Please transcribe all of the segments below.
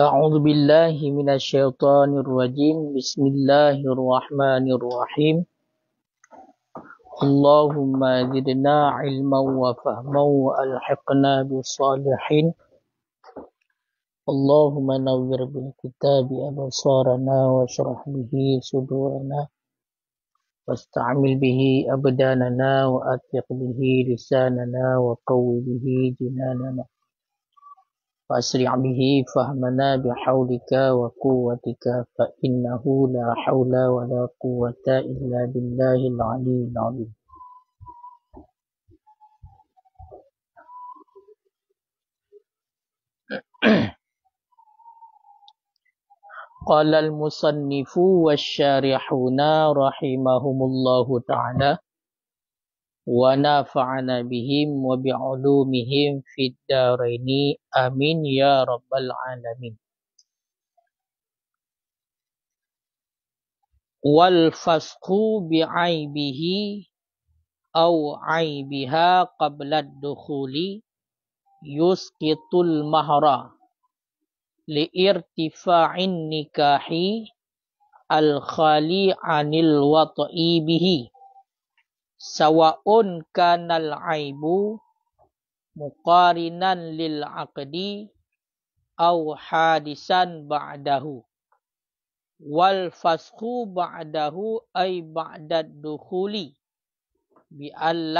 أعوذ بالله من الشيطان الرجيم بسم الله الرحمن الرحيم اللهم زدنا علما وفهما وألحقنا بالصالحين اللهم نور بالكتاب أبصارنا واشرح به صدورنا واستعمل به أبداننا وأثق به لساننا وقوي به جناننا وأسرع به فهمنا بحولك وقوتك فإنه لا حول ولا قوة إلا بالله العلي العظيم. قال المصنف والشارحون رحمهم الله تعالى ونافعنا بهم وبعلومهم في الدارين آمين يا رب العالمين. والفسق بعيبه أو عيبها قبل الدخول يسقط المهر لارتفاع النكاح الخالي عن الوطء به سواء كان العيب مقارنا للعقد أو حادثا بعده. والفسخ بعده أي بعد الدخول بأن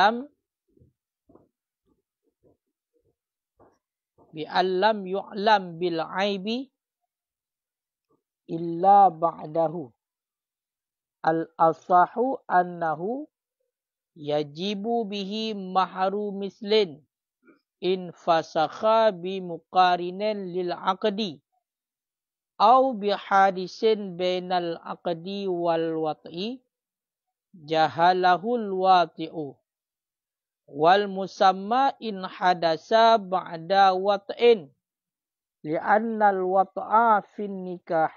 لم يعلم بالعيب إلا بعده. الأصح أنه يجب به مهر مثل إن فسخ بمقارن للعقد أو بحادث بين العقد والوطء جهله الواطئ. والمسمى إن حدث بعد وطء لأن الوطء في النكاح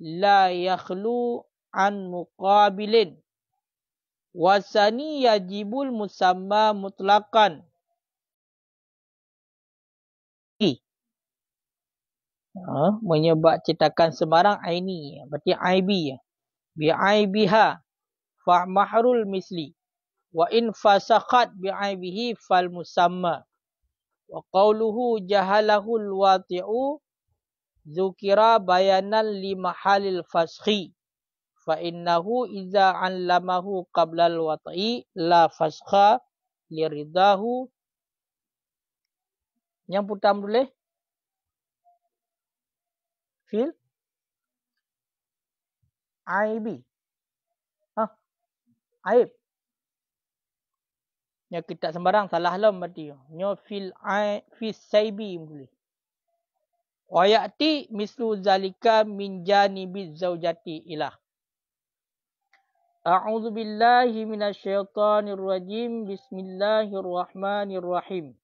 لا يخلو عن مقابل. والثاني يجب المسمى مطلقا menyebab cetakan sembarang aini berarti aibi bi'aibiha fa mahrul misli wa in fasakhat bi'aibihi fal musamma wa qawluhu jahalahul wati'u dzukira bayanan li mahalil faskhi fa innahu idza 'allamahu qabla al wat'i la faskha liridahu. Yang pertama boleh fil aibi aib nya kita sembarang salah lam berarti nyo fil saibi boleh. Wa ya'ti mislu zalika min janibi zaujati ilah. A'udzu billahi minasyaitonir rajim. Bismillahirrahmanirrahim.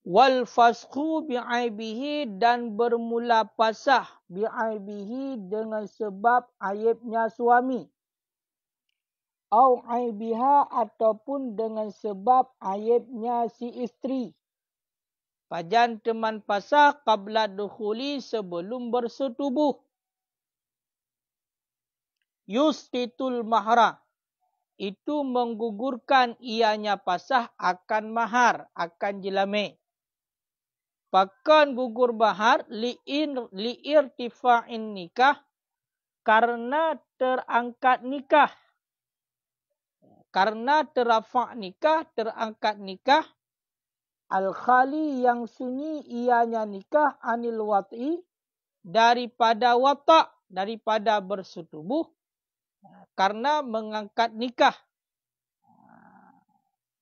Wal fasqu bi'aibihi dan bermula pasah bi'aibihi dengan sebab aibnya suami. Au aibiha ataupun dengan sebab aibnya si isteri. Pajan teman pasah qabla dukhuli sebelum bersetubuh. Yusqitul mahra itu menggugurkan ianya pasah akan mahar, akan jelame. Pakan gugur mahar liirtifa'in nikah karena terangkat nikah. Karena terafa' nikah, terangkat nikah. Al-khali yang sunyi ianya nikah anil wat'i daripada wata' daripada bersetubuh. Karena mengangkat nikah.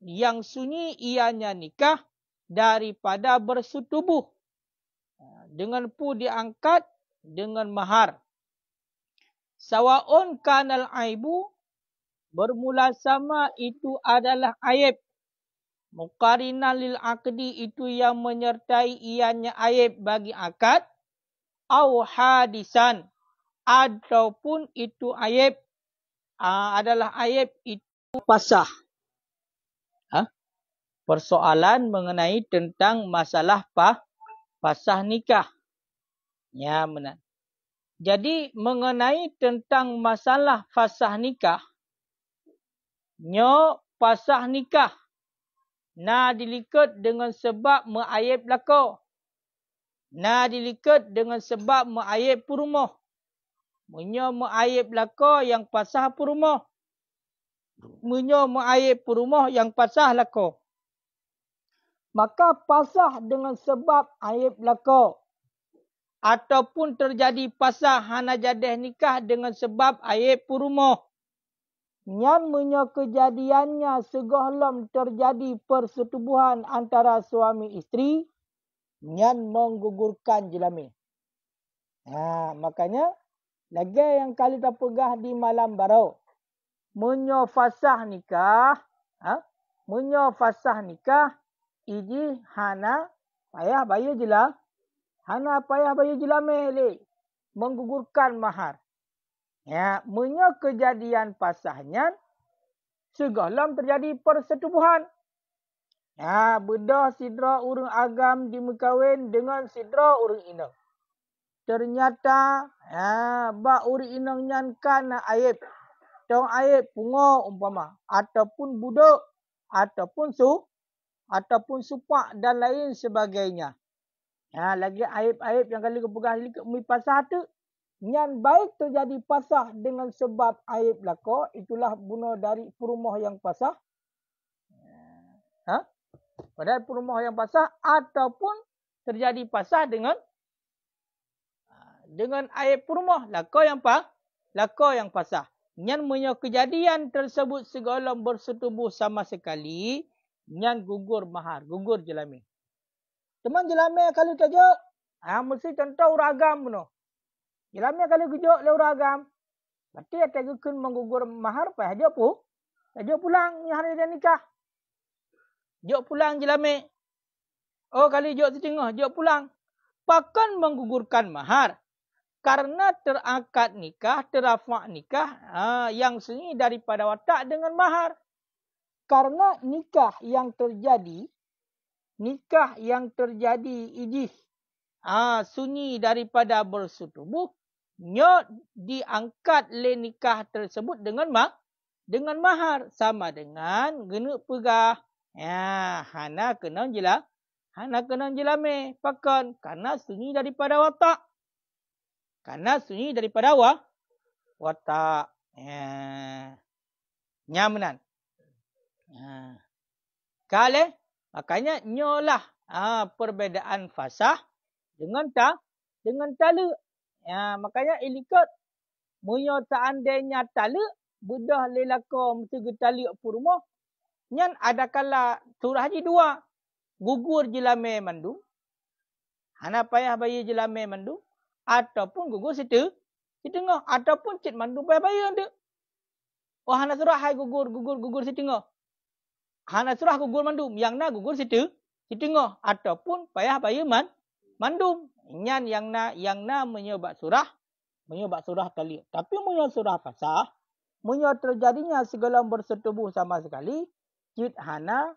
Yang sunyi ianya nikah daripada bersetubuh. Dengan pu diangkat dengan mahar. Sawa'un kanal aibu bermula sama itu adalah aib. Muqarinan lil aqdi itu yang menyertai ianya aib bagi akad. Au hadisan ataupun itu aib adalah aib itu pasah. persoalan mengenai tentang masalah fasah nikah. Ya, benar. Jadi mengenai tentang masalah fasah nikah, nyo fasah nikah na diliket dengan sebab meayib lako. Na diliket dengan sebab meayib purmoh. Menyo meayib lako yang pasah purmoh. Menyo meayib purmoh yang pasah lako. Maka pasah dengan sebab ayib lako. Ataupun terjadi pasah hana jadeh nikah dengan sebab ayib purmoh. Nyan menyo kejadiannya segohlom terjadi persetubuhan antara suami isteri. Nyan menggugurkan jelami. Makanya lagi yang kali tak pegah di malam baru. Menyo fasah nikah. Menyo fasah nikah. Iji hana payah bayu jela. Hana payah bayu jelami le. Menggugurkan mahar. Ya, menyo kejadian pasahnya. Segohlom terjadi persetubuhan. Ya, bedah sidra urang agam dimekawin dengan sidra urang inang. Ternyata, bak urang inang nyan kana aib. Tong aib pungo umpama. Ataupun buduk. Ataupun supak dan lain sebagainya. Lagi aib-aib yang kali kepegah mi pasah tu. Nyan baik terjadi pasah dengan sebab aib lako. Itulah bunuh dari purmoh yang pasah. Padahal purmoh yang pasah ataupun terjadi pasah dengan aib purmoh lako yang pasah. Nyan menyo kejadian tersebut segolong bersetubuh sama sekali, nyan gugur mahar, gugur jelami. Teman jelami kalau tajuk, mesti contoh uragam beno. Jelami kalau gujuk le uragam, berarti ada gukun menggugur mahar payah dia pulang ni hari dia nikah. Jok pulang jelami. Oh kali jok setengah, jok pulang. Pakan menggugurkan mahar. Karena terakad nikah, terafak nikah yang sunyi daripada watak dengan mahar. Karena nikah yang terjadi ijih sunyi daripada bersetubuh, nyo diangkat le nikah tersebut dengan mahar. Sama dengan genuk pegah. Hana kena jelame. Pakan karena sunyi daripada watak. Watak. Nyamanan. Kale, makanya nyolah perbedaan fasah dengan tala. Makanya ilikot. Munyo seandainya tala, bedah lelako mesti getali purmoh. Nyan adakala surah haji dua. Gugur jelame mandum. Hana payah bayi jelame mandum. Ataupun gugur setengah. Ataupun cik mandum payah bayi anda. Oh hana surah hai gugur setengah. Hana surah gugur mandum. Yang na gugur setengah. Ataupun payah bayi mandum. Nyan yang na menyebab surah tali. Tapi menyebab surah fasah. Menyebab terjadinya segala bersetubuh sama sekali. Cid hana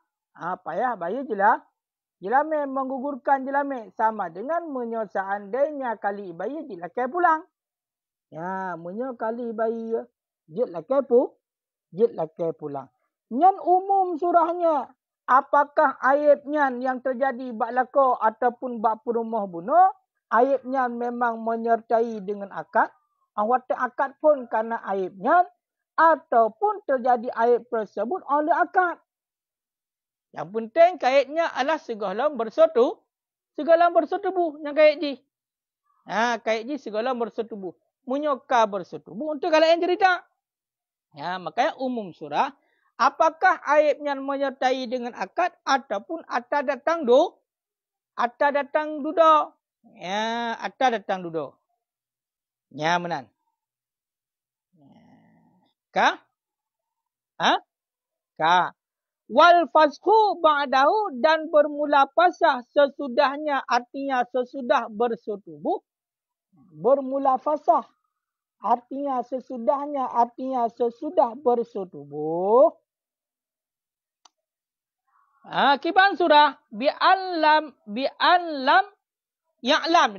payah bayi jelame menggugurkan jelame sama dengan menyo seandainya kali bayi jilakai pulang. Menyo kali bayi jilakai pulang. Nyan umum surahnya. Apakah aibnya yang terjadi bak lako ataupun bak purmoh bunuh? Aibnya memang menyertai dengan akad. Watak akad pun karena aibnya. Ataupun terjadi aib tersebut oleh akad. Yang penting kaitnya adalah segala bersetubuh. Yang kait ji. Kait ji segala bersetubuh. Menyoka bersetubuh untuk kalian cerita. Makanya umum surah. Apakah aibnya menyertai dengan akad ataupun atta datang dudo. Atta datang dudo. Menan. Ka? Wal fasku ba'dahu dan bermula pasah sesudahnya artinya sesudah bersetubuh. Bermula fasah artinya sesudahnya artinya sesudah bersetubuh. Kiban surah bi'an lam ya'lam.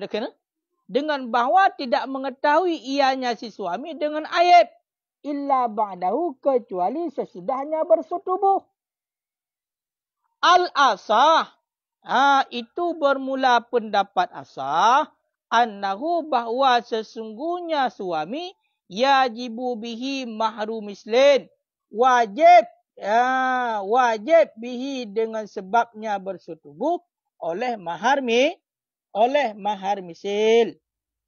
Dengan bahawa tidak mengetahui ianya si suami dengan aib. Illa ba'dahu, kecuali sesudahnya bersetubuh. Al-asah. Itu bermula pendapat asah. Annahu, bahawa sesungguhnya suami yajibu bihi mahru mislin. Wajib bihi dengan sebabnya bersetubuh oleh mahar misil.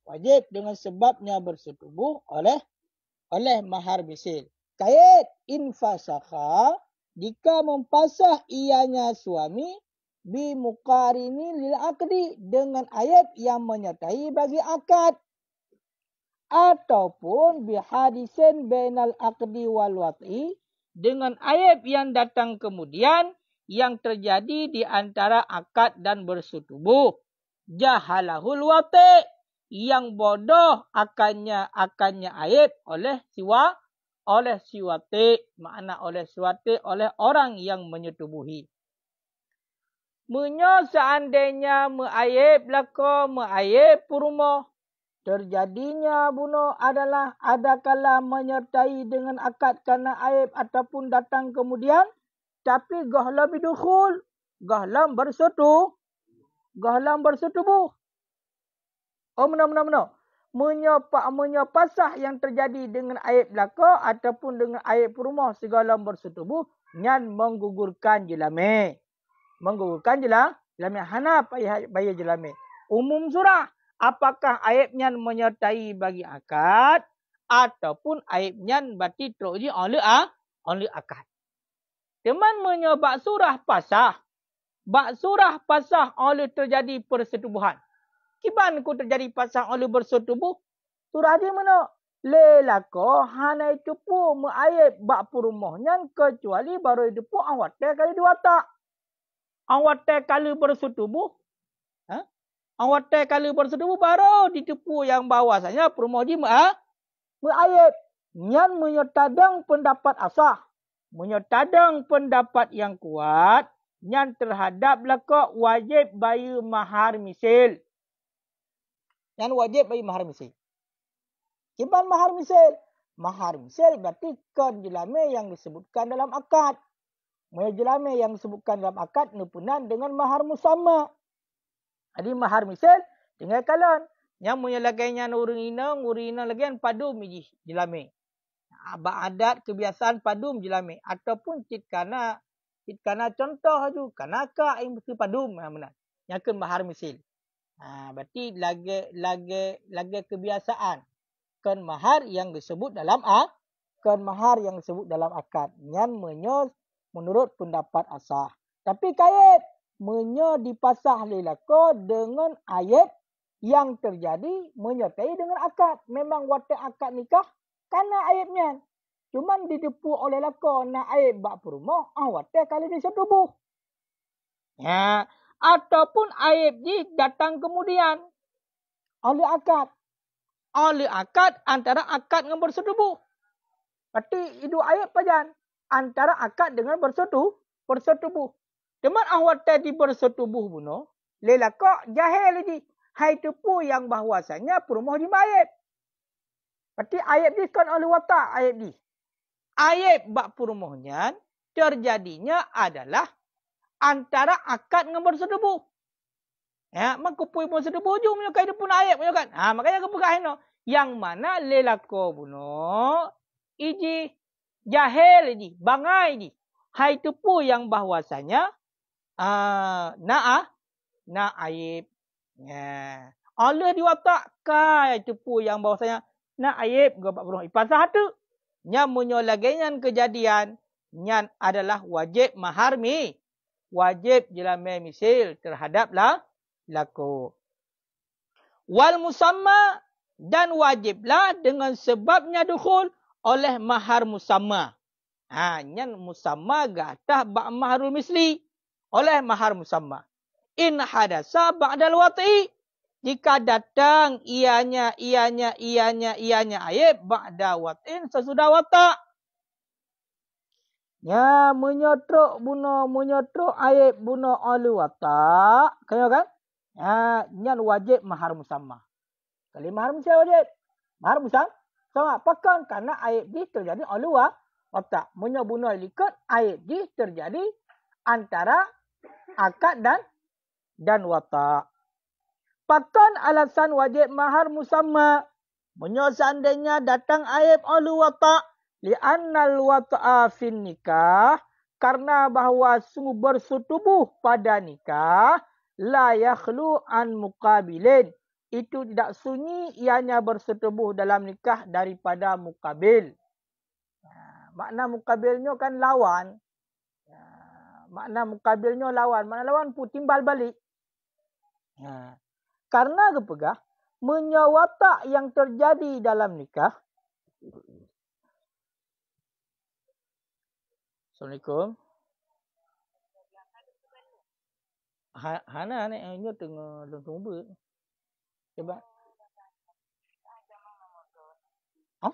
Wajib dengan sebabnya bersetubuh oleh mahar misil. Kait infasakha, jika mempasah ianya suami bi muqarini lil aqdi, dengan ayat yang menyertai bagi akad, ataupun bi hadisin bainal aqdi wal wat'i, dengan ayat yang datang kemudian yang terjadi di antara akad dan bersetubuh. Jahalahul wati', yang bodoh akannya ayat oleh si wati', makna oleh si wati', oleh orang yang menyetubuhi. Menyo seandainya meayib lako, meayib purmo, terjadinya bunuh adalah adakala menyertai dengan akad karena aib ataupun datang kemudian, tapi gahlam bidukhul, gahlam bersetubuh. Mana. Menyopasah yang terjadi dengan aib belaka ataupun dengan aib purmo segala bersetubuh, nyan menggugurkan jelame. Hana payah jelame. Umum surah, apakah aibnya menyertai bagi akad ataupun aibnya berarti teruji oleh akad. Teman menyebab surah pasah. Bak surah pasah oleh terjadi persetubuhan. Kiban ku terjadi pasah oleh bersetubuh? Surah di mana? Lelako hana itu pun meayib bak purumahnya kecuali baru itu pun awat kali diwatak. Awat kali bersetubuh. Awat kali bersetubuh baru ditipu yang bahawasanya purumah di meayib. Nyan menyertadang pendapat asah. Menyertadang pendapat yang kuat. Nyan terhadap belaka wajib bayi mahar misil. Yang wajib bagi mahar misil. Kiban mahar misil? Mahar misil berarti jelame yang disebutkan dalam akad. Jelame yang disebutkan dalam akad nupunan dengan mahar musamma. Jadi mahar misil dengan kalan. Yang menyelagainya urina lagi yang padum jelame. Adat kebiasaan padum jelame. Ataupun citkana contoh tu. Kanaka yang mesti padum. Yang ke mahar misil. Berarti lagi kebiasaan kan mahar yang disebut dalam akad. Yang menurut pendapat asah. Tapi kait menyo dipasah lelako dengan ayat yang terjadi menyertai dengan akad. Memang watak akad nikah karena ayatnya. Cuman didepu oleh lako na ayat bak perumah, watak kali disetubuh. Ya. Ataupun aib datang kemudian oleh akad. Antara akad dengan bersetubuh. Berarti itu aib pajan. Antara akad dengan bersetubuh. Teman awak tadi bersetubuh buno. Lelaka jahil lagi. Hai tepu yang bahawasanya perumah di aib. Berarti aib di kan oleh watak aib di. Aib bak perumahnya terjadinya adalah antara akad dengan bersetubuh. Ya, mengkupui bersetubuh je menyukai dia pun ayat menyukai. Makanya aku pegang no. Yang mana lelako buno iji jahil iji, bangai iji. Hai tupu yang bahwasanya na aib. Ya. Allah diwatak kai tupu yang bahwasanya na aib gobak buno. Pasal tu nya menyolagainya kejadian nyan adalah wajib maharmi. Wajib jelame misil terhadap lako. Wal musamma, dan wajiblah dengan sebabnya dukhul oleh mahar musamma. Nyan musamma gatah bak maharul misli oleh mahar musamma. In hadasa ba'dal wat'i, jika datang ianya ayib ba'da wat'in sesudah watak. Ya, menyotrok aib buno alu watak. Kaya kan? Ya, nyan wajib mahar musamma. Kali mahar musamma wajib. Mahar musamma. Pakan karena aib di terjadi alu watak. Menyo buno likut aib di terjadi antara akad dan watak. Pakan alasan wajib mahar musamma. Menyo seandainya datang aib alu watak. Li'annal wata'a fin nikah. Karena bahawa sungguh bersetubuh pada nikah. La yakhlu an muqabilin. Itu tidak sunyi ianya bersetubuh dalam nikah daripada muqabil. Makna muqabilnya kan lawan. Makna muqabilnya lawan. Makna lawan pun timbal balik. Karena kepegah. Menyawatak yang terjadi dalam nikah. Assalamualaikum. Hana ni hanya tengah tunggu. Coba. Oh?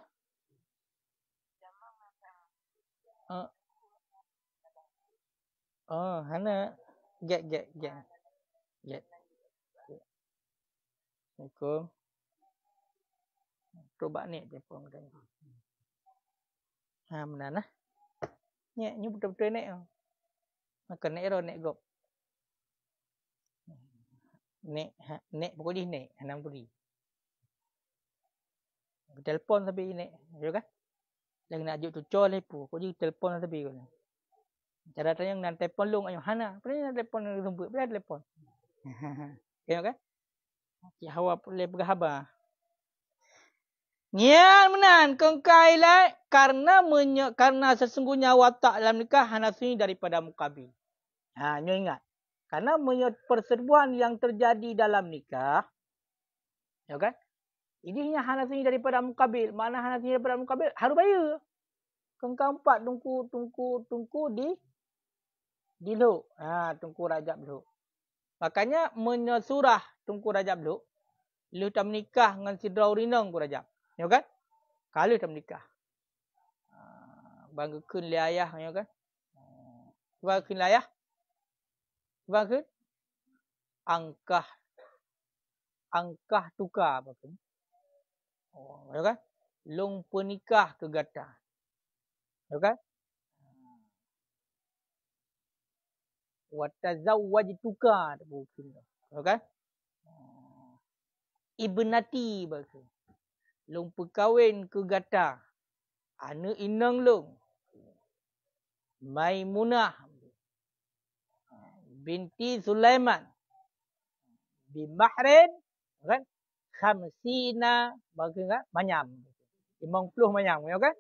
Oh, Hana. Get. Assalamualaikum. Coba ni telefon kita. Mana nah? Ni betul-betul ni. Makan ni nek gop. Nek pokok ni hanam puri. Telefon tapi nek, ya kan? Jangan nak ajuk tu col lepo. Kau jadi telefon tapi kau. Cara tanya nan telefon long ayo Hana. Pernah telefon rumput, pernah telefon. Ya kan? Ki hawa boleh berhabar. Nian menan kengkai lai karena sesungguhnya watak dalam nikah hana sunyi daripada muqabil. Nyo ingat. Karena persetubuhan yang terjadi dalam nikah, ya kan? Ini hana sunyi daripada muqabil. Mana hana sunyi daripada muqabil? Harus bayar. Kengkau 4 tungku di lu. Tungku Rajab lu. Makanya menyesurah tungku Rajab lu. Lu tak menikah dengan si Draw Rinong ku Rajab. Ya kan? Kalau tak menikah. Banggakan li ayah, ya kan? Banggakan li ayah. Banggakan angkah tukar banggakan. Ya kan? Long penikah ke gata. Ya kan? Wa tazawwajtuka banggakan. Ya kan? Ibnati banggakan. Long perkahwin ke gata. Anak inang long. Maimunah binti Sulaiman. Bimahrin. Kan? Khamsina. Bagaimana? Manyam. 50 manyam. Ya kan?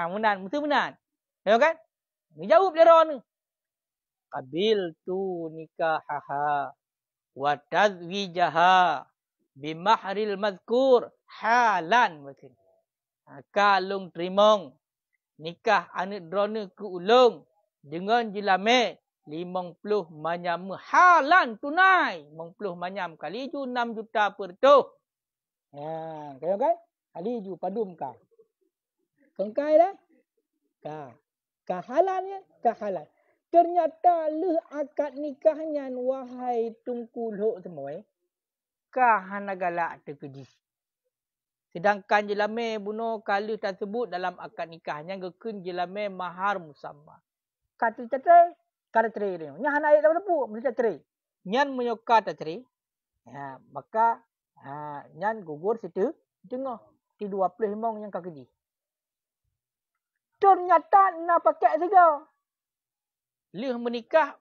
Munan. Mesti munan. Ya kan? Jawab dia orang ni. Qabil tu nikahaha. Wa tazwijaha. Bimahril mazkur. Halan. Kalung terimong. Nikah anak drona ke ulung. Dengan jilame. 50 manyam. Halan tunai. 50 manyam. Kali ju 6 juta per tu. Kaya kan? Kali ju padum ka. Kengkai dah? Kahalannya. Kahalan. Ternyata leh akad nikahnya. Wahai tungku luk semua. Kahana galak terkejis. Sedangkan jelame bunuh kali tersebut dalam akad nikahnya gekun jelame mahar musamma. Kata cerai, kata cerai dia. Nya hana ayat dapat pu, mesti cerai. Nyan menyoka cerai. Maka nyan gugur situ tengah di 20 mong yang kakeji. Ternyata nak pakai juga. Leh menikah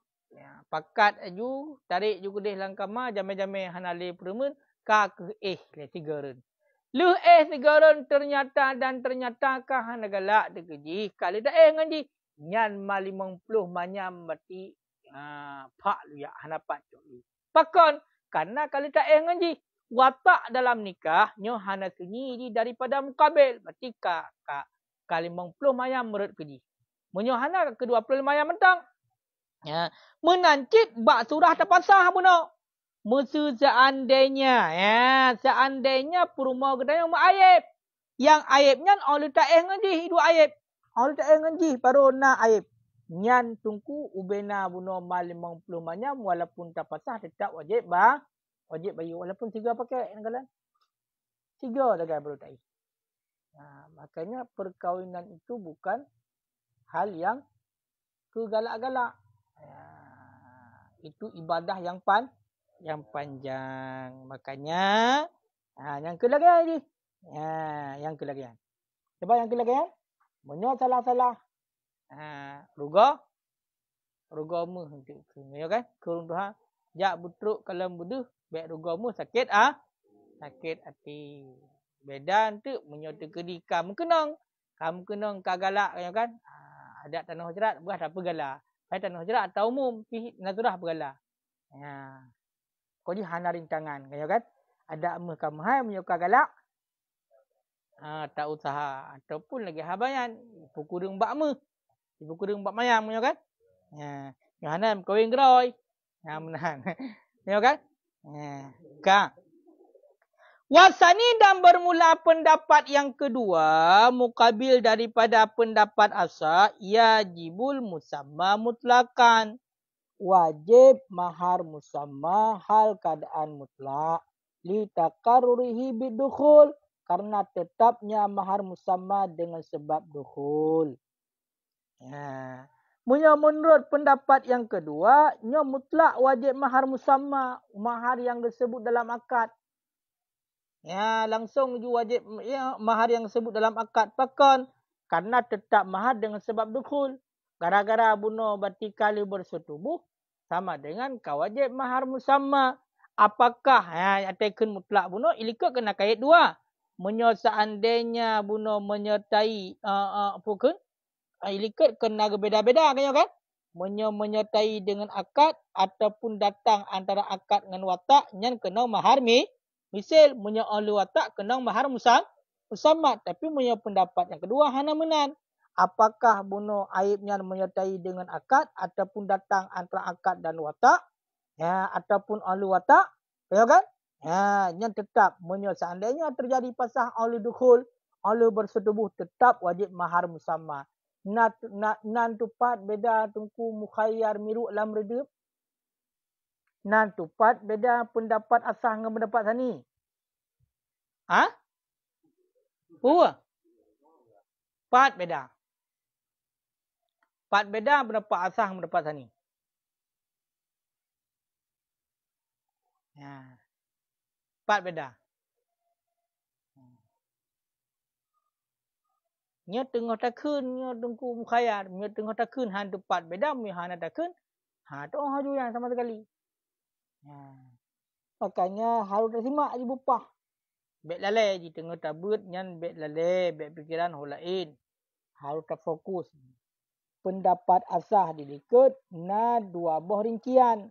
pakat aju tarik juga deh langkama jame-jame hana le permen ka ke le tigaran. Lu tigaran ternyata kah hana galak dekeji. Kalau dah ngaji nyan ma 50 manyam berarti pak lu ya hana pak cok. Pakon karena kalau tak ngaji watak dalam nikah nyo hana sunyi daripada muqabil. Berarti ka 50 manyam menurut keji. Menyo hana ke 20 manyam mentang. Menancit bak surah terpasah buno. Musuh seandainya seandainya perumah kedai mak ayib. Yang aibnya oleh tak ngaji dua ayib. Aul tak nganji baru na aib. Nyan tungku ubena buno mal 50 manyam walaupun tak pasah tetap wajib bayu walaupun 3 pakai nagalan. 3 dagai baru tak. Makanya perkahwinan itu bukan hal yang kegalak-galak. Itu ibadah yang panjang. Makanya yang kelagian ni. Yang kelagian. Sebab yang kelagian menyo salah-salah. Ruga mu untuk ya kan? Kurung Tuhan. Jak butruk kalau buduh baik ruga mu sakit sakit hati. Beda tu menyo tekedi kamu kenong kagalak ya kan? Ada tanah hujrat buat apa galak. Hai tanah hujrat atau umum pi nazrah bergalak. Kau di hana rintangan ya kan? Ada amah kamu hai menyo kagalak. Tak usaha ataupun lagi habayan pukurung bak mu. Pukurung bak mayam ya kan? Yohanan kawin geroy. Menahan. Ya kan? Wasani dan bermula pendapat yang kedua mukabil daripada pendapat asal yajibul musamma mutlakan. Wajib mahar musamma hal keadaan mutlak li takarrurihi bidukhul karena tetapnya mahar musamma dengan sebab dukhul. Menurut pendapat yang kedua, nya mutlak wajib mahar musamma, mahar yang disebut dalam akad. Langsung ju wajib mahar yang disebut dalam akad pakon karena tetap mahar dengan sebab dukhul. Gara-gara bunuh berarti kali bersetubuh sama dengan kau wajib mahar musamma. Apakah ataikun mutlak bunuh ilikut kena kait dua. Menyo seandainya bunuh menyertai pukun ilikut kena berbeza-beza kan? Menyertai dengan akad ataupun datang antara akad dengan watak yang kena mahar misal punya ahli watak kena mahar musamma tapi punya pendapat yang kedua hana menan apakah bunuh aibnya menyertai dengan akad ataupun datang antara akad dan watak ataupun ahli watak ya kan yang tetap seandainya terjadi pasah ahli dukhul ahli bersetubuh tetap wajib mahar musamma nan tupat beda tungku mukhayyar miru lam redup nan tupat beda pendapat asah dengan pendapat sani. Pat beda. Pat beda pendapat asah dengan pendapat sani. Pat beda. Nya tengah takun nya tungku mukhayyar, nya tengah takun han tupat beda mi hana takun. Tu haju yang sama sekali. Makanya harus tersimak di bupah. Bek lalai di tengah tabut nyan bek lalai, bek pikiran holain. Harus terfokus. Pendapat asah dilikut na dua buah rincian.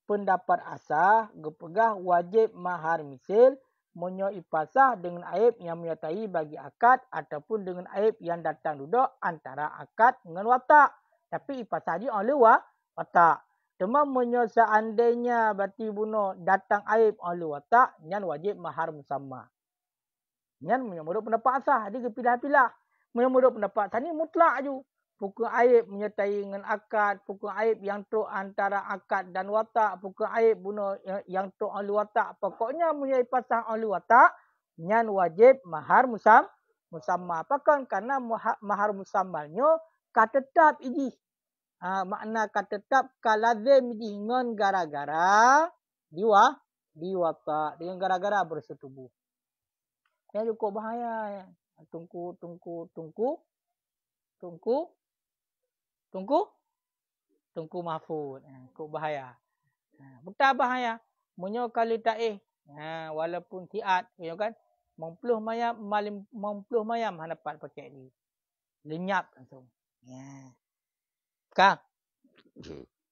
Pendapat asah gepegah wajib mahar misil menyo ipasah dengan aib yang menyertai bagi akad ataupun dengan aib yang datang duduk antara akad dengan watak. Tapi ipasah di oleh watak. Cuma menyo seandainya berarti bunuh datang aib oleh watak, nyan wajib mahar musamma. Nyan menurut pendapat asah, dia pilih-pilih. Menurut pendapat tani mutlak ju. Pukul aib menyertai dengan akad, pukul aib yang tu antara akad dan watak, pukul aib bunuh yang tu oleh watak. Pokoknya menyai pasang oleh watak, nyan wajib mahar musamma. Apakah? Karena mahar musammalnya katetap ini. Makna katetap kalazim dengan gara-gara diwatak dengan gara-gara bersetubuh. Yang cukup bahaya. Tungku mahfud. Cukup bahaya. Betapa bahaya. Menyo kali taih. Walaupun tiat, ya kan? Mempluh mayam hanapat pakai ni. Lenyap langsung. Kang.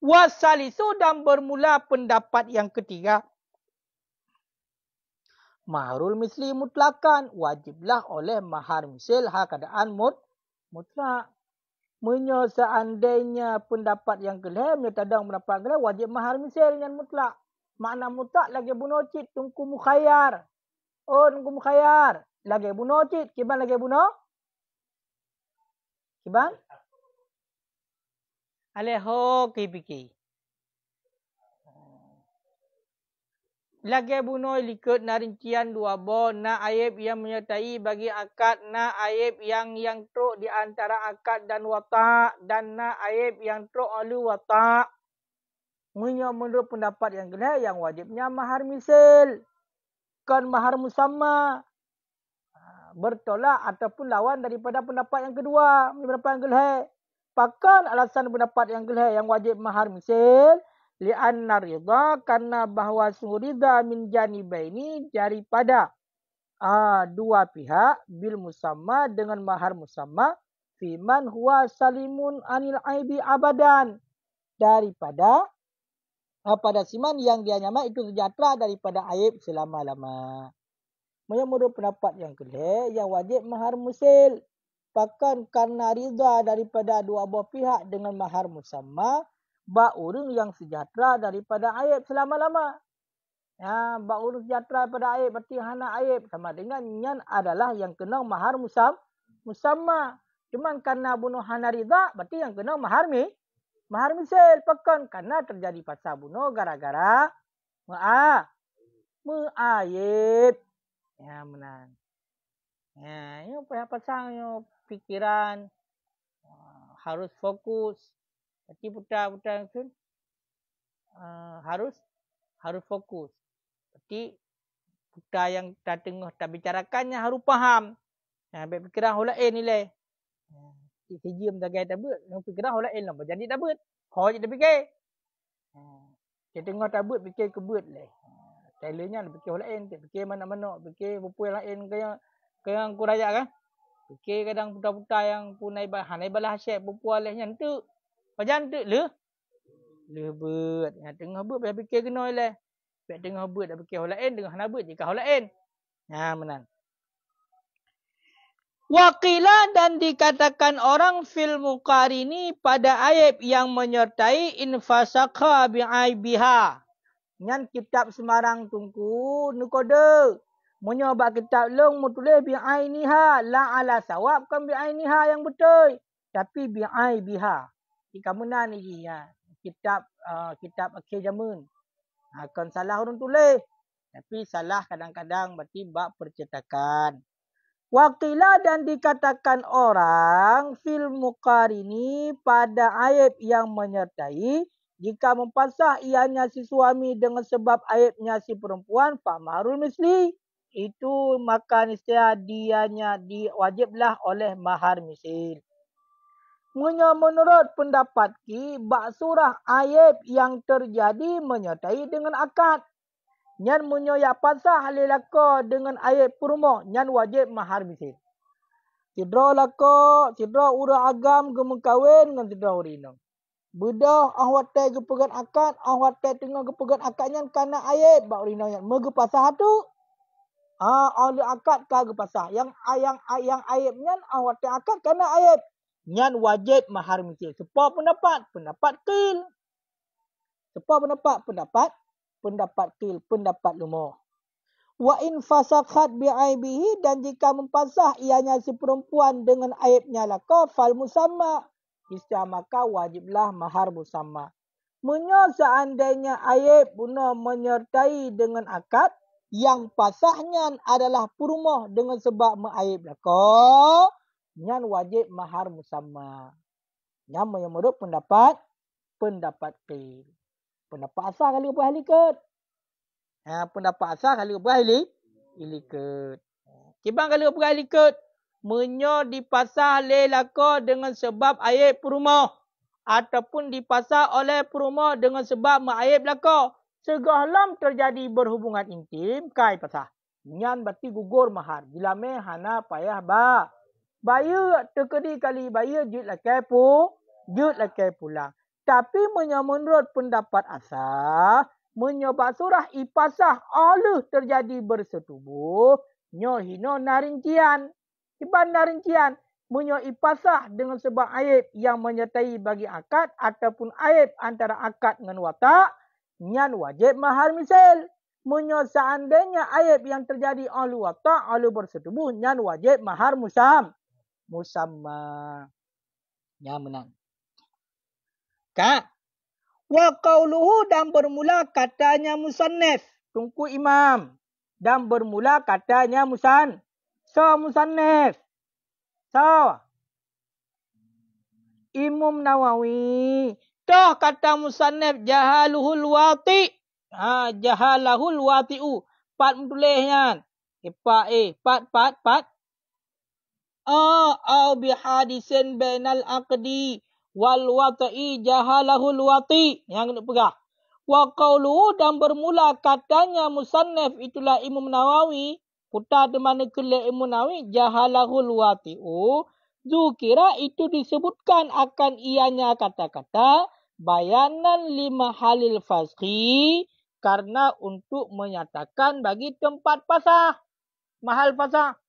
Wasalisu dan bermula pendapat yang ketiga. Maharul misli mutlakan. Wajiblah oleh mahar misil hal keadaan mutlak. Menyo seandainya pendapat yang kelih, tadang pendapat kelih, wajib mahar misil yang mutlak. Makna mutlak lagi bunuh cit, tungku mukhayyar. Tungku mukhayyar. Lagi bunuh cit, kiban lagi bunuh? Kibang? Aleho kipiki. Lagi bunuh likut narincian dua bo na ayib yang menyertai bagi akad na ayib yang truk di antara akad dan watak dan na ayib yang truk alu watak. Menurut pendapat yang kedua yang wajibnya mahar misil. Kan mahar musamma. Bertolak ataupun lawan daripada pendapat yang kedua. Pendapat yang kedua. Pakan alasan pendapat yang kedua yang wajib mahar misil. Li'anna ridha karena bahawa sungguh ridha min janibaini daripada dua pihak bil musamma dengan mahar musamma fiman huwa salimun anil aibi abadan daripada pada siman yang dia nyama itu sejahtera daripada aib selama-lama. Menurut pendapat yang kedua yang wajib mahar musil. Bahkan karena ridha daripada dua belah pihak dengan mahar musamma bak orang yang sejahtera daripada aib selama-lama. Bak orang sejahtera daripada aib berarti hana aib sama dengan nyan adalah yang kena mahar musamma. Cuman karena bunuh hana ridha berarti yang kena mahar misil. Bahkan karena terjadi pasal bunuh gara-gara me'ayib. Ya menang. Ini pasang fikiran harus fokus. Jadi putar-putar itu harus fokus. Jadi putar yang tak tengah tak bicarakannya harus faham. Baik fikiran holain nilai. Sejam tak gaya tabut, yang fikiran holain lah. Jadi tabut. Kau je dah fikir. Dia tengah tabut fikir kebut lah. Tailornya fikir holain, fikir mana-mana, fikir buku yang lain yang aku rayak kan. Fikir kadang putar-putar yang punai balah hasyat buku alihnya tu. Macam tu le but. Yang tengah but dah fikir kena lah. Pihak tengah but dah fikir holain, tengah nak but jika holain. Menang. Waqila dan dikatakan orang fil muqarini pada aib yang menyertai infasakha bi'aibiha. Nyan kitab semarang tungku nukode. Menyobak kitab long mutulis bi'ainiha. La ala sawab kan bi'ainiha yang betul. Tapi bi'aibiha. Jika mana ni ya. Kitab akhir zaman. Kan salah orang tulis. Tapi salah kadang-kadang berarti bab percetakan. Waqila dan dikatakan orang fil muqarini pada aib yang menyertai jika mempasah ianya si suami dengan sebab aibnya si perempuan famarul misli itu maka niscaya dianya diwajiblah oleh mahar misil. Menurut pendapat ki bak surah aib yang terjadi menyertai dengan akad. Nyan menyoyak pasah lelaka dengan ayat purma. Nyan wajib mahar misil. Sidra laka, sidra ura agam gemengkawin dengan sidra urina. Bedah ahwate gepegan akad, ahwate tengah gepegan akad nyan kana ayat bak urina nyan. Megepasah tu. Oleh akad ka gepasah. Yang ayat nyan ahwate akad kana ayat. Nyan wajib mahar misil. Sepa pendapat qil. Sepa pendapat qil, pendapat lumah. Wa in fasakhat bi'aibihi dan jika mempasah ianya si perempuan dengan aibnya laka fal musamma. Istilah maka wajiblah mahar musamma. Seandainya aib guna menyertai dengan akad yang pasahnya adalah purmah dengan sebab mengaib laka. Nyan wajib mahar musamma. Yang menurut pendapat qil. Pendapat asal kali ubah likat. Pendapat asal kali ubah likat. Kibang kali ubah likat. Menyo dipasah lelaka dengan sebab aib perumah. Ataupun dipasah oleh perumah dengan sebab mengaib laka. Segalam terjadi berhubungan intim, kai pasah. Nyan berarti gugur mahar. Bila meh hana payah ba. Bayar terkedi kali bayar jut lakai pulang. Tapi menurut pendapat asal, menyebab surah ipasah oleh terjadi bersetubuh, nyohino narincian. Iban narincian, menyo ipasah dengan sebab aib yang menyertai bagi akad ataupun aib antara akad dengan watak, nyan wajib mahar misil. Menyo seandainya aib yang terjadi oleh watak, oleh bersetubuh, nyan wajib mahar musamma. Ya menang. Kak. Wa qauluhu dan bermula katanya musannif. Tungku imam. Dan bermula katanya musannif. So. Imam Nawawi. Toh kata musannif jahaluhul wati. Jahalahul wati'u. Pat tulisnya. Pat. Au bihadisin bainal aqdi wal wati'i jahalahul wati. Yang kena pegah. Wa qawluhu dan bermula katanya musannif itulah Imam Nawawi. Putar di mana kelak Imam Nawawi jahalahul wati'u. Zukira itu disebutkan akan ianya kata-kata bayanan lima halil fasqi karena untuk menyatakan bagi tempat pasah. Mahal pasah.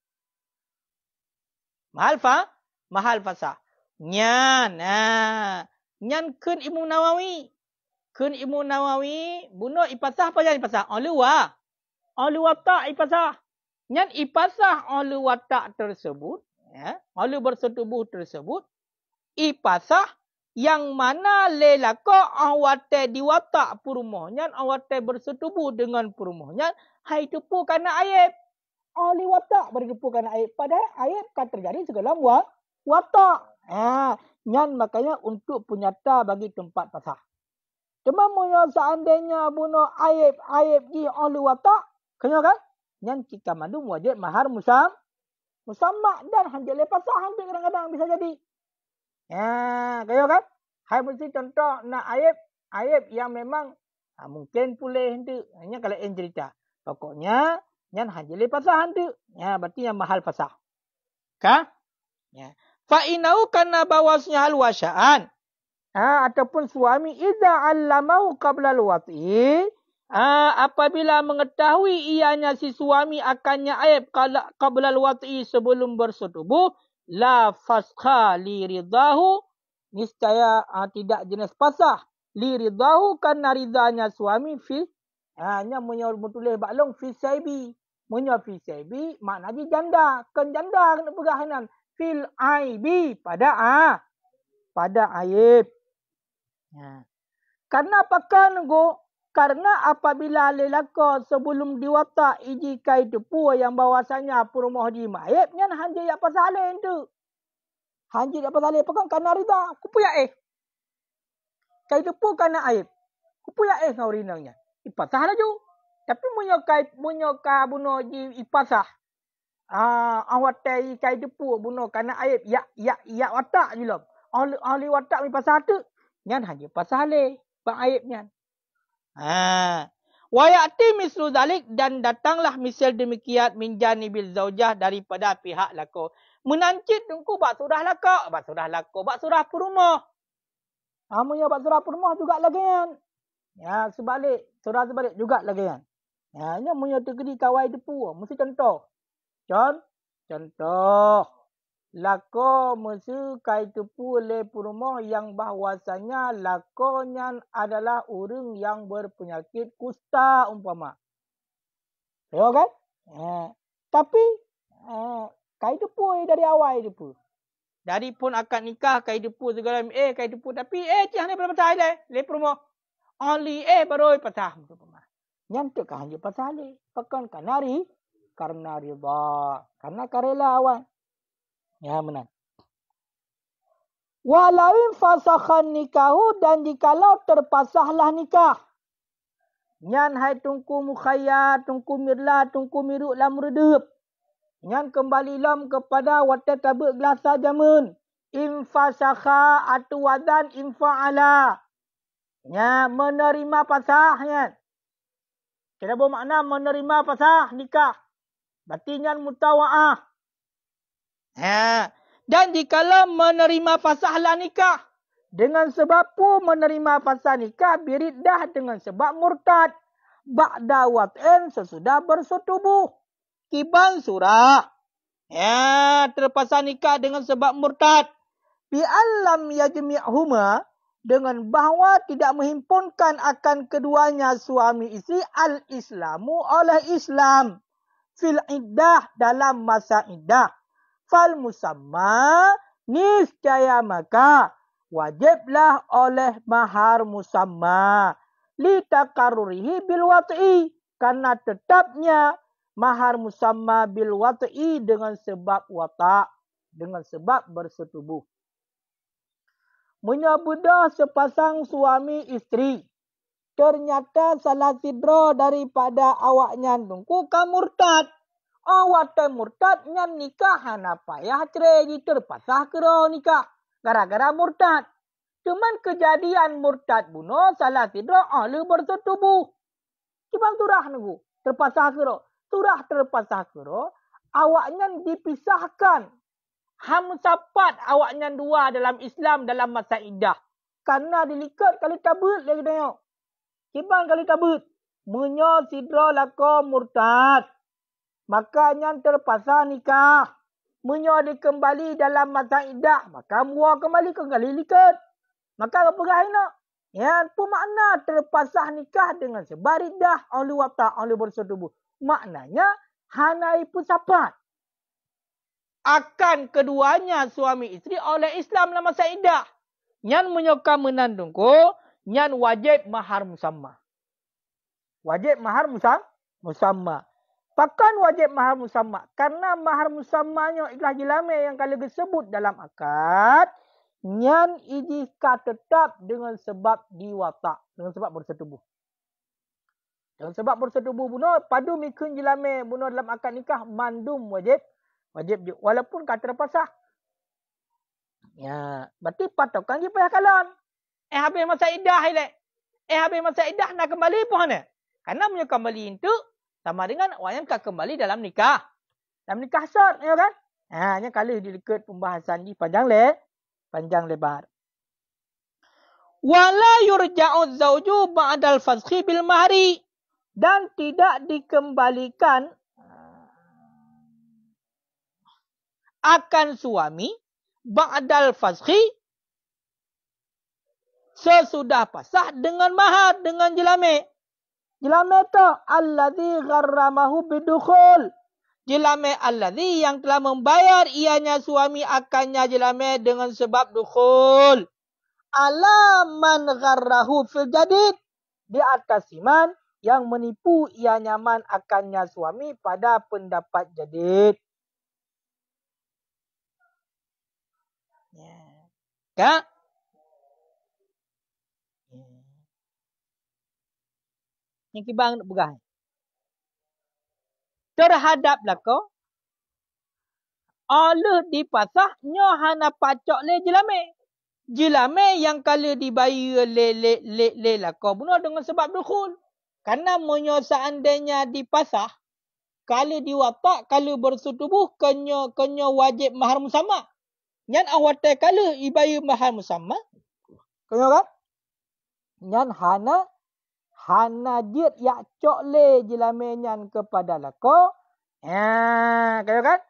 Mahal pasah. Nyan. Nyan kun Imam Nawawi. Kun Imam Nawawi bunuh ipasah apa yang ipasah? Oleh watak ipasah. Nyan ipasah oleh watak tersebut. Ya, oleh bersetubuh tersebut ipasah yang mana lelako awate diwatak perumohnya awate bersetubuh dengan perumohnya hai tupu kana aib oleh watak bertupu kana aib padahal aib kan terjadi segala watak nyan makanya untuk penyata bagi tempat pasah cuma moyo seandainya bunuh aib di oleh watak kena kan nyan kita mandu wajib mahar musamma dan hanjil pasah hampir kadang-kadang bisa jadi. Kaya kan? Hai mesti contoh nak aib yang memang mungkin boleh hendak. Hanya kalau yang cerita. Pokoknya yang hanjil pasah hendak. Berarti yang mahal pasah. Kah? Fa inau kana bawasnya hal wasya'an. Ataupun suami idza allamahu qabla al-wat'i. Apabila mengetahui ianya si suami akannya aib qabla al-wat'i sebelum bersetubuh la fasqa li ridahu niscaya tidak jenis pasah li ridahu karena ridanya suami fi hanya menyuruh baklong fi saibi maknanya janda kan janda kena pegahanan fil aibi pada aib karena apakan go karena apabila lelaki sebelum diwatak iji kai tepu yang bahwasanya perumoh di maib nyan hanji apa saleh tu. Hanji apa saleh pekan karena rida kupu ya kai tepu karena aib. Kupu ya ngau rinangnya. Ipasah laju. Tapi munyo ka buno ji ipasah. Awat kai tepu buno karena aib ya watak julom. Ahli watak mi pasah tu. Nyan hanji pasah le bang aib nyan. Wa ya'ti mislu dzalik dan datanglah misal demikian min janibil zaujah daripada pihak lako. Menancit tungku bak surah lako, bak surah perumah. Amunya bak surah perumah juga lagian. Sebalik, surah sebalik juga lagian. Nya munya tegedi kawai depu, mesti contoh. Contoh. Lako mesti kai tepu le perumah yang bahwasanya lakonya adalah orang yang berpenyakit kusta umpama. Ya kan? Tapi kai tepu dari awal depu. Dari pun akan nikah kai tepu segala kai tepu tapi tiang ni belum pasal le perumah. Only baru pasal umpama. Nyantuk kan je pasal le. Pakan kanari karena riba. Karena karela awal. Ya benar. Walain fasakhan nikahu dan jikalau terpasahlah nikah. Nyan hai tungku mukhayyar, tungku mirla, tungku miruk lam redup. Nyan kembali lam kepada wata tabuk gelasa jamun. Infasakha atu wadan infa'ala. Nya menerima pasahnya. Kira bermakna menerima pasah nikah. Berarti nyan mutawa'ah. Dan dikala menerima pasahlah nikah. Dengan sebab menerima pasah nikah biriddah dengan sebab murtad. Ba'da wat'in sesudah bersetubuh. Kiban surah. Terpasah nikah dengan sebab murtad. Bi'allam yajmi'huma. Dengan bahawa tidak menghimpunkan akan keduanya suami isteri. Al-Islamu oleh Islam. Fil iddah dalam masa iddah. Fal musamma niscaya maka wajiblah oleh mahar musamma litakarrurihi bil wat'i, karena tetapnya mahar musamma bil wat'i dengan sebab wata', dengan sebab bersetubuh. Menyabudah sepasang suami isteri, ternyata salah sidra daripada awaknya nungku ka murtad. Awak murtad nyan nikah hana payah cerai terpasah kera nikah gara-gara murtad. Cuman kejadian murtad bunuh salah sidra ahli bersetubuh. Cibang turah nunggu terpasah kera. Turah terpasah kera, awaknya dipisahkan. Hamsapat awaknya dua dalam Islam dalam masa iddah. Karena dilikat kali tabut lagi tengok. Cibang kali tabut. Menyo sidra lako murtad. Makanya terpaksa nikah. Menyo dikembali dalam masa iddah. Maka mua kembali likat. Maka apa nak? Ya, pemakna terpaksa nikah dengan sebab iddah oleh wata oleh bersetubuh. Maknanya hanai pusapat. Akan keduanya suami isteri oleh Islam dalam masa iddah. Nyan menyoka menandungku, nyan wajib mahar musamma. Wajib mahar musamma. Pakan wajib mahar musamma. Karena mahar musammanya ikhlas jilame yang kali disebut dalam akad, nyan ijika tetap dengan sebab diwatak. Dengan sebab bersetubuh. Dengan sebab bersetubuh bunuh, padu mikun jilame bunuh dalam akad nikah, mandum wajib. Wajib juga. Walaupun kata terpasah. Ya, berarti patokan dia payah kalan. Habis masa iddah ile. Habis masa iddah nak kembali pun mana? Karena punya kembali itu sama dengan orang yang kembali dalam nikah. Dalam nikah sah, ya kan? Nya kali dilikat pembahasan di panjang lebar. Wala yurja'u zawju ba'dal fasqi bil mahri, dan tidak dikembalikan akan suami ba'dal fasqi sesudah pasah dengan mahar, dengan jelame. Jelame itu alladhi gharramahu bidukhul. Jelame alladhi yang telah membayar ianya suami akannya jelame dengan sebab dukhul. Ala man gharrahu fil jadid, di atas iman yang menipu ia nyaman akannya suami pada pendapat jadid. Kak? Yang kibang begah. Terhadaplah kau, Allah dipasah nyohana pacok le jelame. Jelame yang kala dibayar le lakau bunuh dengan sebab dukhul. Karena menyo seandainya dipasah, kala diwatak, kala bersetubuh, kenyo wajib mahar musamma. Nyan awate kala ibayar mahar musamma. Kenyo kan? Nyan hana jid yak cok le jelame nyan kepada lakau. Kenyo kan?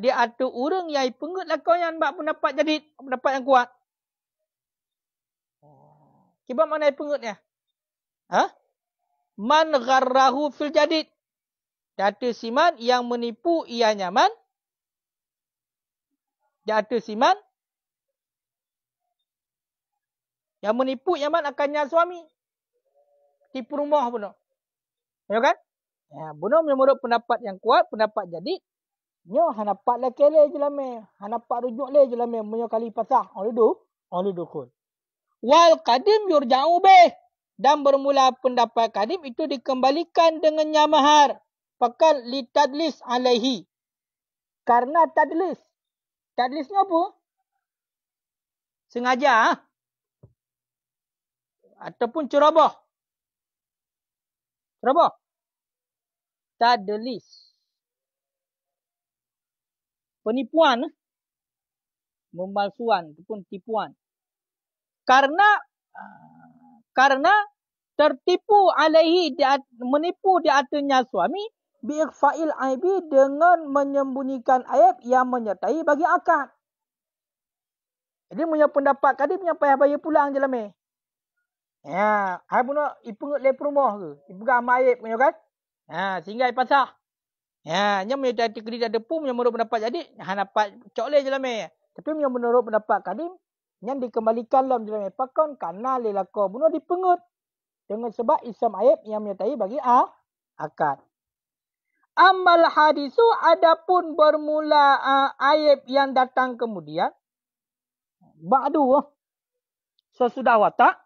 Dia ada orang yang pengut lakau yang bak pendapat jadid, pendapat yang kuat. Kibat mana yang pengutnya? Man gharrahu fil jadid. Data siman yang menipu ia nyaman. Data siman yang menipu nyaman akannya suami. Tipu rumah bunuh. Ya kan? Bunuh menurut pendapat yang kuat, pendapat jadid. Nyo hanapat laki le jelame, hanapat rujuk le jelame menyo kali pasah. Oleh dukhul. Wal qadim yurja'u bih, dan bermula pendapat qadim itu dikembalikan dengannya mahar. Pakan li tadlis alaihi. Karena tadlis. Tadlisnya apa? Sengaja. Ataupun ceroboh. Ceroboh. Tadlis. Penipuan, memalsuan ataupun tipuan. Karena tertipu alaihi, menipu di atasnya suami biikhfa'il aibi, dengan menyembunyikan aib yang menyertai bagi akad. Jadi punya pendapat kadi punya payah bayar pulang je lame. Hai punya ipungut le rumah ke, ipegang aib punya kan? Sehingga ipasah. Nya punya tadi kredit ada pun punya menurut pendapat jadi han dapat cok le je lame. Tapi yang menurut pendapat kadim, yang dikembalikan dalam jalan pakon karena lelako bunuh dipengut. Dengan sebab isam ayat yang menyertai bagi akad. Amal hadisu adapun bermula ayat yang datang kemudian. Ba'du. Sesudah watak.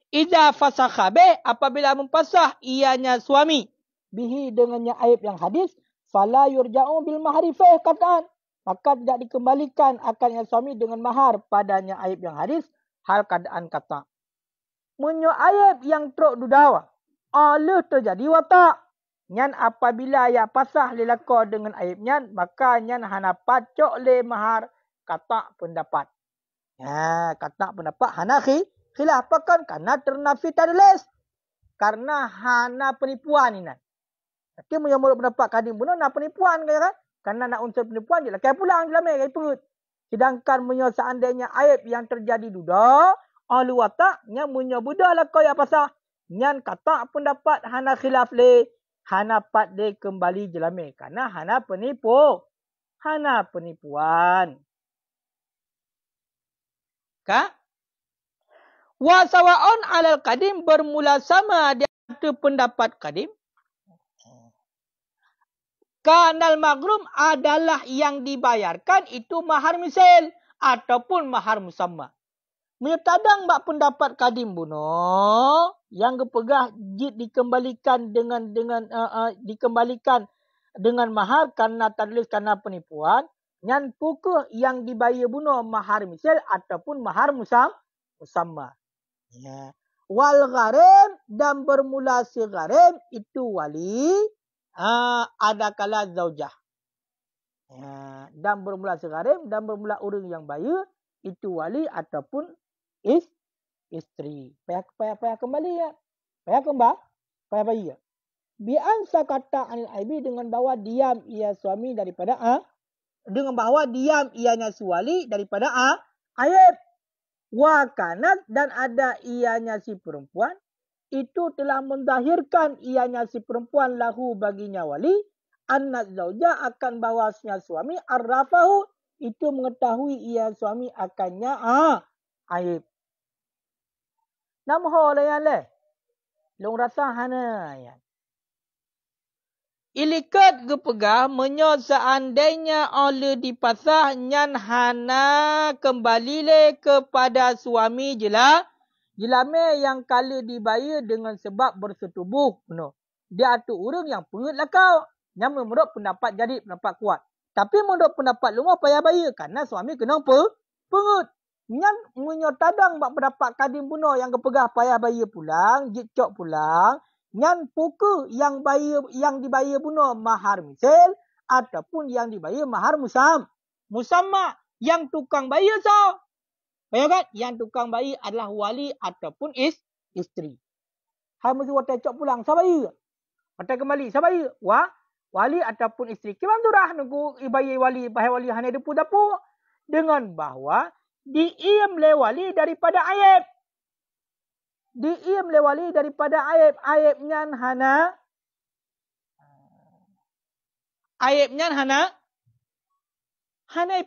Iza fasakhabe apabila mempasah ianya suami. Bihi dengannya ayat yang hadis. Fala yurja'u bil mahrifah kataan. Maka tidak dikembalikan akalnya suami dengan mahar padanya ayat yang hadis. Hal keadaan kata. Menyo ayat yang teruk dudawa. Oleh terjadi watak. Nyan apabila ya pasah lelako dengan ayat nyan. Maka nyan hana pacok le mahar kata pendapat. Kata pendapat hana khilaf kan karena ternafi tadles. Karena hana penipuan ini. Tapi menurut pendapat kadim bunuh nak penipuan kan? Karena nak unsur penipuan je lah. Kaya pulang je lah kaya perut. Sedangkan menurut seandainya ayat yang terjadi duda. Ahli wataknya menyobudah lah kau yang pasah. Nyan kata pendapat hana khilaf le. Hana pat le kembali jelame. Karena hana penipu. Hana penipuan. Kak? Wa sawa'un alal kadim bermula sama di atas pendapat kadim. Kanal magrum adalah yang dibayarkan itu mahar misal ataupun mahar musamma. Menyetadang bak pendapat kadim buno yang kepegah jid dikembalikan dengan mahar karena tadlis karena penipuan. Nyan pukuh yang dibayar buno mahar misal ataupun mahar musamma. Ya. Wal gharem dan bermula si gharem itu wali. Ada kala zaujah. Dan bermula segarim dan bermula orang yang bayar itu wali ataupun isteri. Payah kembali ya. Payah bayar. Bi'ansa kata anil aibi dengan bahawa diam ia suami daripada dengan bahawa diam ianya suwali daripada ayat. Wa kanat dan ada ianya si perempuan. Itu telah menzahirkan ianya si perempuan lahu baginya wali. Anak zauja akan bahawasnya suami arrafahu. Itu mengetahui ia suami akannya aib. Namho layan le. Long rasa hana ya. Ilikat gepegah menyo seandainya oleh dipasah nyan hana kembali le kepada suami jelah. Jelame yang kala dibayar dengan sebab bersetubuh. No. Dia tu orang yang pengut lah kau. Yang menurut pendapat jadi pendapat kuat. Tapi menurut pendapat lumah payah bayar. Karena suami kena pengut. Yang menyotadang bak pendapat kadim bunuh yang kepegah payah bayar pulang. Jikcok pulang. Yang puku yang dibayar bunuh mahar misal. Ataupun yang dibayar mahar musamma. Yang tukang bayar so. Bayar kan? Yang tukang bayi adalah wali ataupun isteri. Hai mesti watai cok pulang. Siapa bayar? Watai kembali. Siapa bayar? Wali ataupun isteri. Kiman durah nunggu ibayi wali. Bahaya wali hanya depu dapur. Dengan bahawa diim le wali daripada ayat. Diim le wali daripada ayat. Ayatnya hana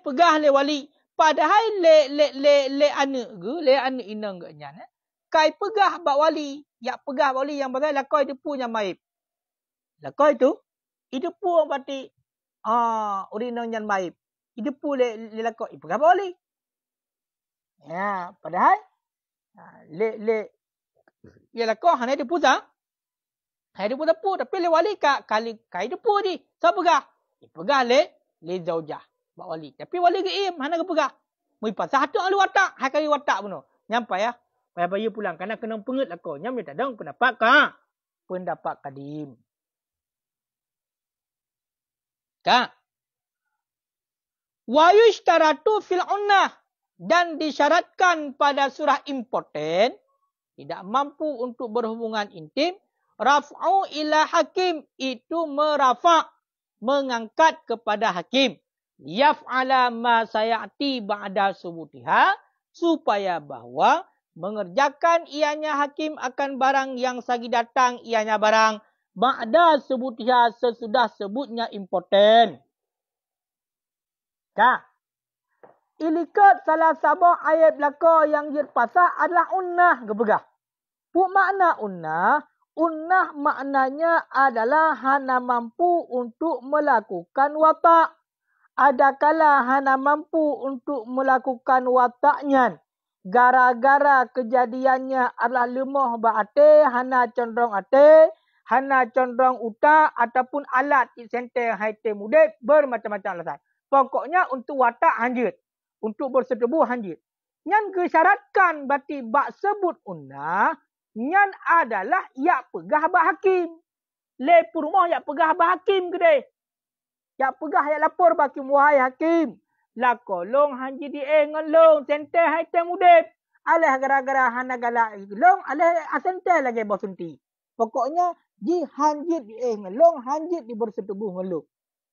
pegah le wali. Padahal le anak inang ke nyan. Kai pegah bak wali. Ya pegah bak wali yang pasal lakoi depu nya maib. Lakoi tu idepu berarti urinang nyan maib. Idepu le lakoi pegah bak wali. Ya, padahal ya lakoi hanya depu sa. Hai depu tapi le wali kali kai depu di. Sa pegah. Pegah le zaujah. Bak wali. Tapi wali geim. Mana ke pegah? Mui pasal satu ahli watak. Hai kali watak pun. Nyampai ya. Payah bayar pulang. Kerana kena pengut lah kau. Nyampai tak ada pendapat pendapat kadim. Kak. Wa yushtaratu fil unnah. Dan disyaratkan pada surah impoten. Tidak mampu untuk berhubungan intim. Raf'u ila hakim. Itu merafak. Mengangkat kepada hakim. Yaf'ala ma sayati ba'da subutiha supaya bahawa mengerjakan ianya hakim akan barang yang sagi datang ianya barang ba'da subutiha sesudah sebutnya impoten. Kak, ilikat salah sabah ayat belaka yang jid pasah adalah unnah gepegah. Puk makna unnah, unnah maknanya adalah hana mampu untuk melakukan watak. Adakala hana mampu untuk melakukan wataknya. Gara-gara kejadiannya adalah lemah berate, hana condong ate, hana condong utak ataupun alat sente haite mudek bermacam-macam alasan. Pokoknya untuk watak hanjit. Untuk bersetubuh hanjit. Yang kesyaratkan berarti bak sebut unnah, yang adalah yak pegah bak hakim. Lepur rumah yak pegah bak hakim kedai. Yak pegah yak lapor bak hakim. Wahai hakim. La kolong hanji di ngelong. Sente hai temudep. Alih gara-gara hana galak ngelong. Alih asente lagi bosunti. Pokoknya di hanji di ngelong. Hanji di bersetubuh ngelong.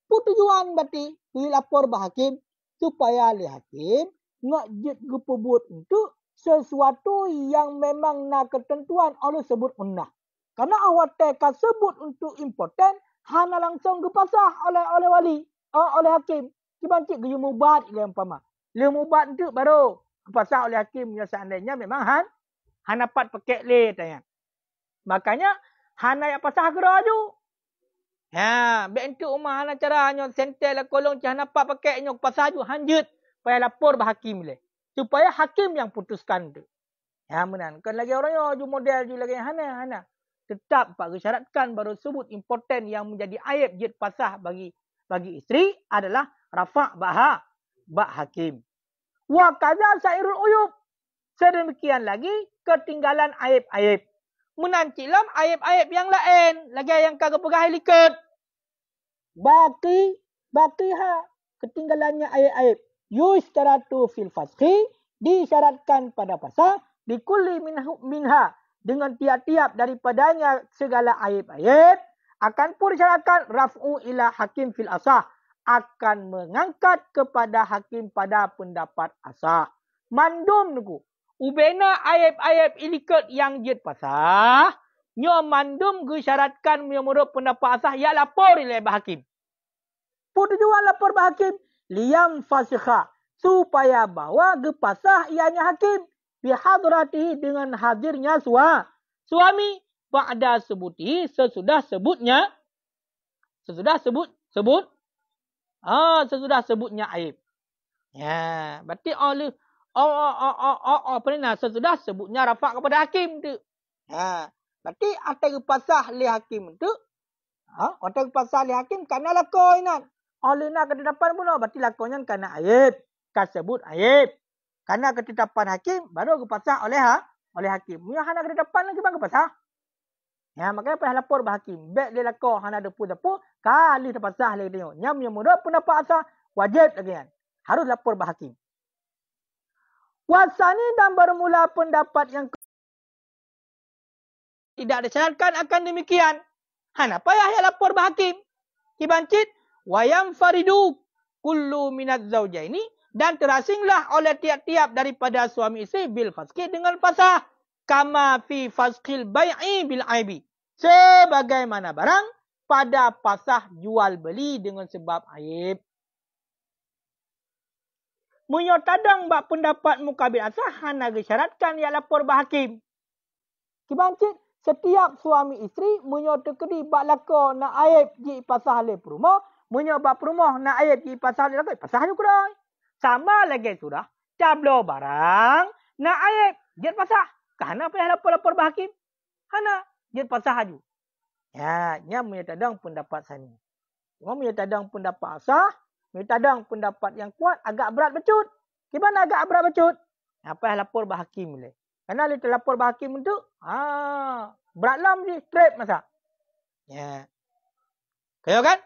Tujuan berarti. Di lapor bak hakim. Supaya alih hakim. Ngajit gepebut untuk sesuatu yang memang nak ketentuan oleh sebut unnah. Karena awak teka sebut untuk impoten, hana langsung gepasah oleh wali, oleh hakim. Cibancik ge mubat ile umpama. Le mubat itu baru gepasah oleh hakim ya seandainya memang han dapat pekek le tanya. Makanya hana yak pasah geraju. Ha, bentuk umah hana cara nyo sentel kolong cah dapat pekek nyo pasah ju hanjut payah lapor bah hakim le. Supaya hakim yang putuskan tu. Ya menan. Kan lagi orang yo model ju lagi hana. Tetap pak syaratkan baru sebut important yang menjadi aib jid pasah bagi isteri adalah rafa' bak hakim. Wa kaza sairul uyub. Sedemikian lagi ketinggalan aib-aib. Menancilam aib-aib yang lain. Lagi yang kagak pegah liket. Baqiha. Ketinggalannya aib-aib. Yustaratu fil fasqi, disyaratkan pada pasal dikulli minha, dengan tiap-tiap daripadanya segala aib-aib, akan pun disyaratkan raf'u ila hakim fil asah, akan mengangkat kepada hakim pada pendapat asah. Mandum nuku, ubena aib-aib ilikat yang jid pasah, nyo mandum disyaratkan menurut pendapat asah, ya lapor ila hakim. Tujuan lapor bah hakim, liam fasikha, supaya bawa gepasah ianya hakim bihadratihi, dengan hadirnya suami ba'da sebuti, sesudah sebutnya sesudah sebutnya aib. Ya, berarti oleh sesudah sebutnya rafa' kepada hakim tu. Ha, berarti atas gepasah li hakim tu, atas gepasah li hakim kana lakoinan. Oleh nak ketetapan pun berarti lakonnya karena aib. Kasebut aib. Karena ketetapan hakim baru gepasah oleh hakim. Yang hana ketetapan lagi bang gepasah. Ya, makanya payah lapor bah hakim. Baik dia lakon hana depu-depu, kali terpasah lagi tengok. Yang menurut pendapat asah wajib lagi kan. Harus lapor bah hakim. Wasani dan bermula pendapat yang tidak disyaratkan akan demikian. Hana payah ya lapor bah hakim. Kibancit wayam faridu kullu minaz zaujaini, dan terasinglah oleh tiap-tiap daripada suami isteri bil fasqi, dengan pasah, kama fi fasqil bai'i bil aibi, sebagaimana barang pada pasah jual beli dengan sebab aib. Munyo tadang bak pendapat mukabil asah hana disyaratkan ya lapor bah hakim. Kibancit setiap suami isteri munyo tekedi bak lako nak aib ji pasah le perumah, munyo bak perumah nak aib ji pasah le lako, pasah ju kurai. Sama lagi sudah cablo barang nak aib jid pasah. Kana payah lapor-lapor bah hakim. Hana jid pasah aju. Ya, nya munyo tadang pendapat sani. Cuma munyo tadang pendapat asah, munyo tadang pendapat yang kuat agak berat becut. Gimana agak berat becut? Apa yang lapor bah hakim le. Karena dia terlapor bah hakim tu, berat lam je straight masa. Ya. Kaya kan?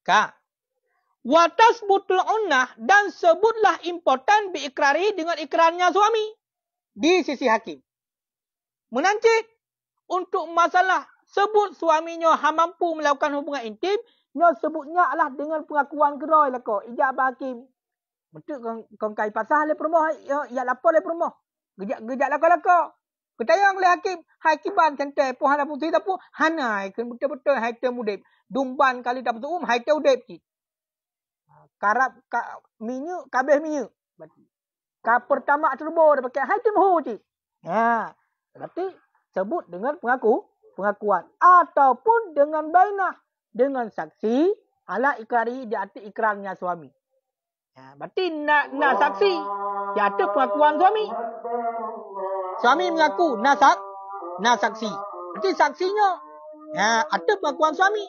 Ka. Wa tasbutul unnah, dan sebutlah important biikrari, dengan ikrarnya suami di sisi hakim. Menancit untuk masalah sebut suaminya mampu melakukan hubungan intim, nyo sebutnya adalah dengan pengakuan gerai lah ko, ijab hakim. Betul kong kai pasal le permoh ya lapor le permoh. Gejak lako-lako. Ketayang le hakim, hakiman santai po hana putih tapu hanai kan betul-betul hai te mudep. Dumban kali tak betul hai te udep ki. Karab minyak kabeh minyak. Berarti ka pertama turbo dia pakai hai timhu cik. Berarti sebut dengan pengakuan ataupun dengan bainah, dengan saksi ala ikrari di atas ikrarnya suami. Berarti nak saksi di atas pengakuan suami. Suami mengaku nak saksi. Berarti saksinya ada pengakuan suami.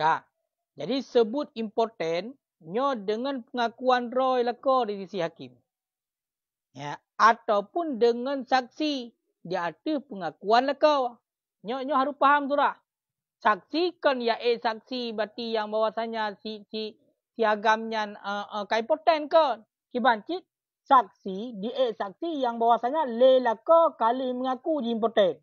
Kak. Jadi sebut important nyo dengan pengakuan roy lako di sisi hakim. Ataupun dengan saksi di ada pengakuan lako. Nyo harus paham tu lah. Saksi kan ya saksi berarti yang bahwasanya si agamnya important kan. Kibancit saksi di saksi yang bahwasanya le lako kali mengaku di important.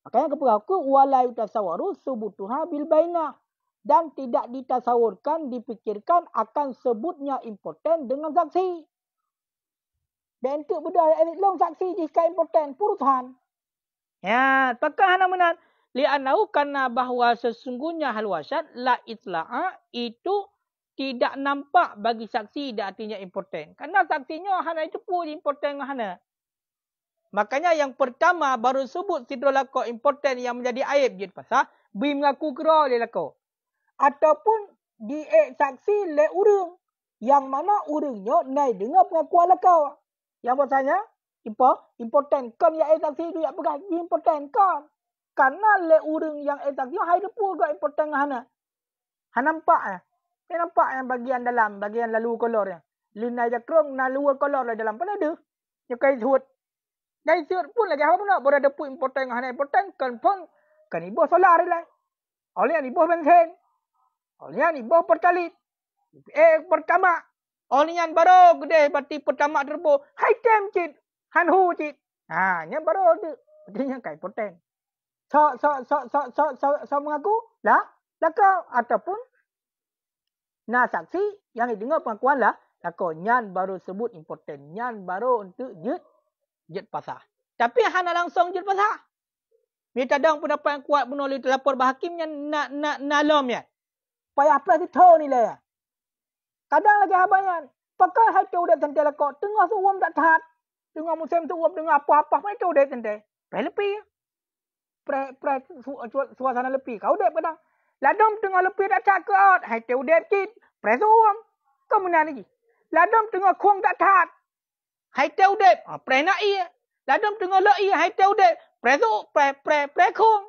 Makanya kepengaku walai tasawaru subutuha bil bainah. Dan tidak ditasawurkan, dipikirkan akan sebutnya important dengan saksi. Dan itu beda ayat long saksi jika important purusan. Apakah hana li'annahu karena bahwa sesungguhnya hal wasyad la itla'a itu tidak nampak bagi saksi artinya important. Karena saksinya hana itu pun important hana. Makanya yang pertama baru sebut sidrolako important yang menjadi aib jadi pasal bi mengaku kira dia lako. Ataupun di saksi le urang Yang mana urangnya naik dengar pengakuan lekau. Yang bahasanya, important. Kan yang saksi itu yang pegang. Important kan. Karena le urang yang saksi, hai depu ke important hana. Han nampak ya. Dia nampak yang bagian dalam, bagian lalu kolor ya. Lina jakrong na luar kolor lah dalam pun ada. Yang kai suut. Kai suut pun lagi apa pun nak berada pun important hana important kan pun kan ibu solar lah. Oleh ni ibu bensin. Oleh ni ibu pertalit. Pertama. Oleh yang baru gede berarti pertama turbo. High temp cit. Han hu cit. Yang baru tu. Dia kai important. So mengaku lah kau ataupun na saksi yang dengar pengakuan lah kau nyan baru sebut important, nyan baru untuk jet pasah. Tapi hana langsung jet pasah. Ni tadang pendapat yang kuat menulis lapor bahakim yang nak lom ya. Payah apa si tau ni lah. Kadang lagi habayan. Pakai hai tu udah tentu lah kau. Tengah suam tak tahat. Tengah musim tu uam tengah apa-apa. Mana tu udah tentu. Pre lebih. Suasana lebih. Kau udah pedang. Ladom tengah lebih tak cak ke out. Hai tu udah cit. Pre suam. Kau mana lagi. Ladom tengah kuang tak tahat. Hai tu udah. Pre nak iya. Ladom tengah lo iya. Hai tu udah. Pre kuang.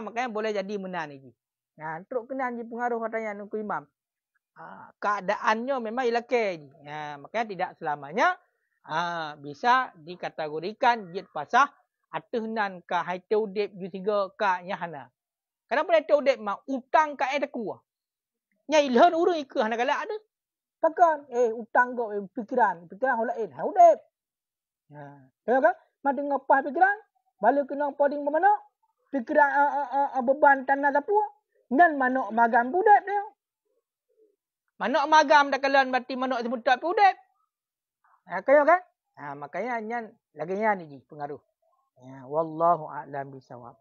Makanya boleh jadi menang lagi. Teruk kena je pengaruh katanya Nungku Imam. Keadaannya memang ilake. Makanya tidak selamanya bisa dikategorikan jid pasah atuhnan ka haitu dep juga ka nyahana. Karena pada tu dep mah utang ka ada kuah. Nyai lehon urang ikut hana galak ada. Takkan utang go pikiran holain. Ha udep. Tahu kan? Mati ngapah pikiran, balik kena poding bermana? Pikiran beban tanah sapu. Dan manuk magam budep dia. Manuk magam dah kalan berarti manuk sebutak budep. Kaya kan? Makanya nyan lagi nyan ni pengaruh. Wallahu a'lam bisawab.